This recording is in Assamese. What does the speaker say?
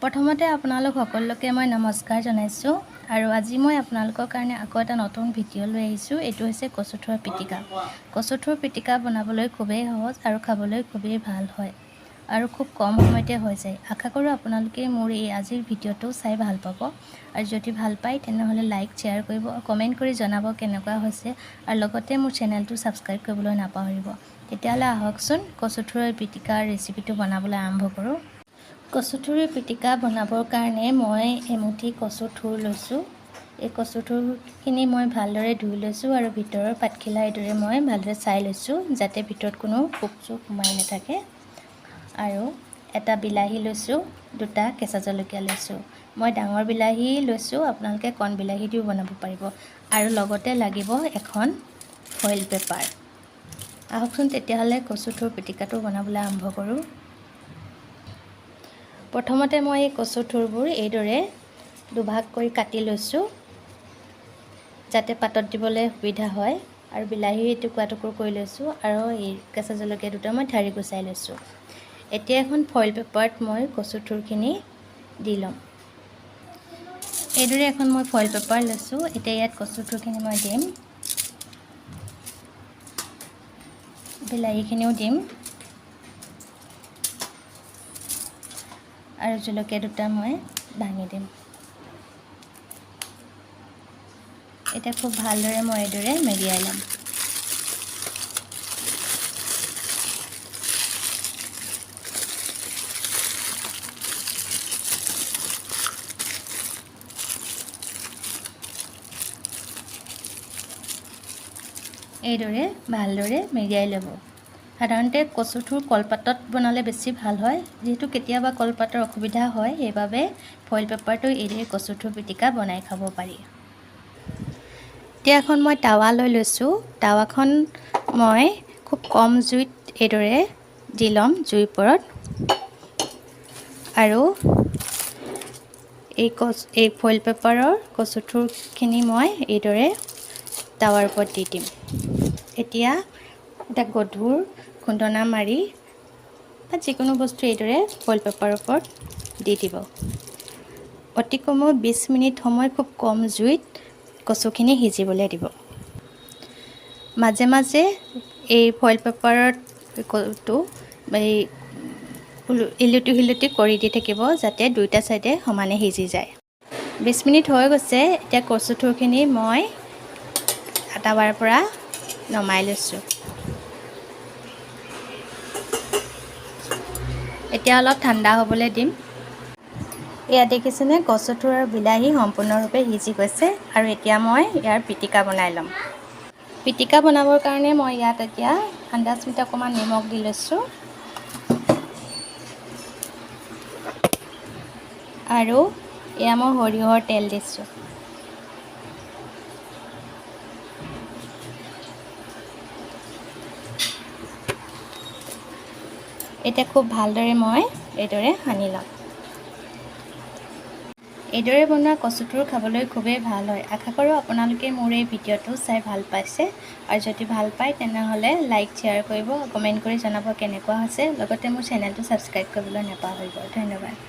প্ৰথমতে আপোনালোক সকলোকে মই নমস্কাৰ জনাইছোঁ আৰু আজি মই আপোনালোকৰ কাৰণে আকৌ এটা নতুন ভিডিঅ' লৈ আহিছোঁ। এইটো হৈছে কচু থোৰ পিটিকা। কচু থোৰ পিটিকা বনাবলৈ খুবেই সহজ আৰু খাবলৈ খুবেই ভাল হয় আৰু খুব কম সময়তে হৈ যায়। আশা কৰোঁ আপোনালোকে মোৰ এই আজিৰ ভিডিঅ'টো চাই ভাল পাব আৰু যদি ভাল পায় তেনেহ'লে লাইক শ্বেয়াৰ কৰিব, কমেণ্ট কৰি জনাব কেনেকুৱা হৈছে আৰু লগতে মোৰ চেনেলটো ছাবস্ক্ৰাইব কৰিবলৈ নাপাহৰিব। তেতিয়াহ'লে আহকচোন কচু থোৰৰ পিটিকাৰ ৰেচিপিটো বনাবলৈ আৰম্ভ কৰোঁ। কচু থোৰ পিটিকা বনাবৰ কাৰণে মই এমুঠি কচু থোৰ লৈছোঁ। এই কচু থোৰখিনি মই ভালদৰে ধুই লৈছোঁ আৰু ভিতৰৰ পাতখিলা এইদৰে মই ভালদৰে চাই লৈছোঁ যাতে ভিতৰত কোনো পোক চোক সোমাই নাথাকে। আৰু এটা বিলাহী লৈছোঁ, দুটা কেঁচা জলকীয়া লৈছোঁ। মই ডাঙৰ বিলাহী লৈছোঁ, আপোনালোকে কণ বিলাহী দিও বনাব পাৰিব। আৰু লগতে লাগিব এখন ফইল পেপাৰ। আহকচোন তেতিয়াহ'লে কচু থোৰ পিটিকাটো বনাবলৈ আৰম্ভ কৰোঁ। প্ৰথমতে মই এই কচু থোৰবোৰ এইদৰে দুভাগ কৰি কাটি লৈছোঁ যাতে পাতত দিবলৈ সুবিধা হয়। আৰু বিলাহী টুকুৰা টুকুৰ কৰি লৈছোঁ আৰু এই কেঁচা জলকীয়া দুটা মই ঠাৰি গুচাই লৈছোঁ। এতিয়া এখন ফইল পেপাৰত মই কচু থোৰখিনি দি ল'ম। এইদৰে এখন মই ফইল পেপাৰ লৈছোঁ। এতিয়া ইয়াত কচু থোৰখিনি মই দিম, বিলাহীখিনিও দিম আৰু জলকীয়া দুটা মই ভাঙি দিম। এতিয়া খুব ভালদৰে মই এইদৰে মেৰিয়াই ল'ম। এইদৰে ভালদৰে মেৰিয়াই ল'ব। সাধাৰণতে কচু থোৰ কলপাতত বনালে বেছি ভাল হয়, যিহেতু কেতিয়াবা কলপাতৰ অসুবিধা হয়, সেইবাবে ফইল পেপাৰটো এইদৰে কচু থোৰ পিটিকা বনাই খাব পাৰি। এতিয়া এখন মই টাৱা লৈ লৈছোঁ। টাৱাখন মই খুব কম জুইত এইদৰে দি ল'ম জুইৰ ওপৰত আৰু এই ফইল পেপাৰৰ কচু থোৰখিনি মই এইদৰে টাৱাৰ ওপৰত দি দিম। এতিয়া এটা গধুৰ খুন্দনা মাৰি বা যিকোনো বস্তু এইদৰে ফইল পেপাৰৰ ওপৰত দি দিব। অতি কমেও 20 মিনিট সময় খুব কম জুইত কচুখিনি সিজিবলৈ দিব। মাজে মাজে এই ফইল পেপাৰত ইলুটি সিলুটি কৰি দি থাকিব যাতে দুইটা চাইডে সমানে সিজি যায়। 20 মিনিট হৈ গৈছে। এতিয়া কচু থোৰখিনি মই টাৱাৰ পৰা নমাই লৈছোঁ। এতিয়া অলপ ঠাণ্ডা হ'বলৈ দিম। এয়া দেখিছেনে কচু থোৰ আৰু বিলাহী সম্পূৰ্ণৰূপে সিজি গৈছে আৰু এতিয়া মই ইয়াৰ পিটিকা বনাই ল'ম। পিটিকা বনাবৰ কাৰণে মই ইয়াত এতিয়া আন্দাজমতে অকণমান নিমখ দি লৈছোঁ আৰু এয়া মই সৰিয়হৰ তেল দিছোঁ। এতিয়া খুব ভালদৰে মই এইদৰে সানি ল'ম। এইদৰে বনোৱা কচু থোৰ খাবলৈ খুবেই ভাল হয়। আশা কৰোঁ আপোনালোকে মোৰ এই ভিডিঅ'টো চাই ভাল পাইছে আৰু যদি ভাল পায় তেনেহ'লে লাইক শ্বেয়াৰ কৰিব, কমেণ্ট কৰি জনাব কেনেকুৱা হৈছে। লগতে মোৰ চেনেলটো ছাবস্ক্ৰাইব কৰিবলৈ নাপাহৰিব। ধন্যবাদ।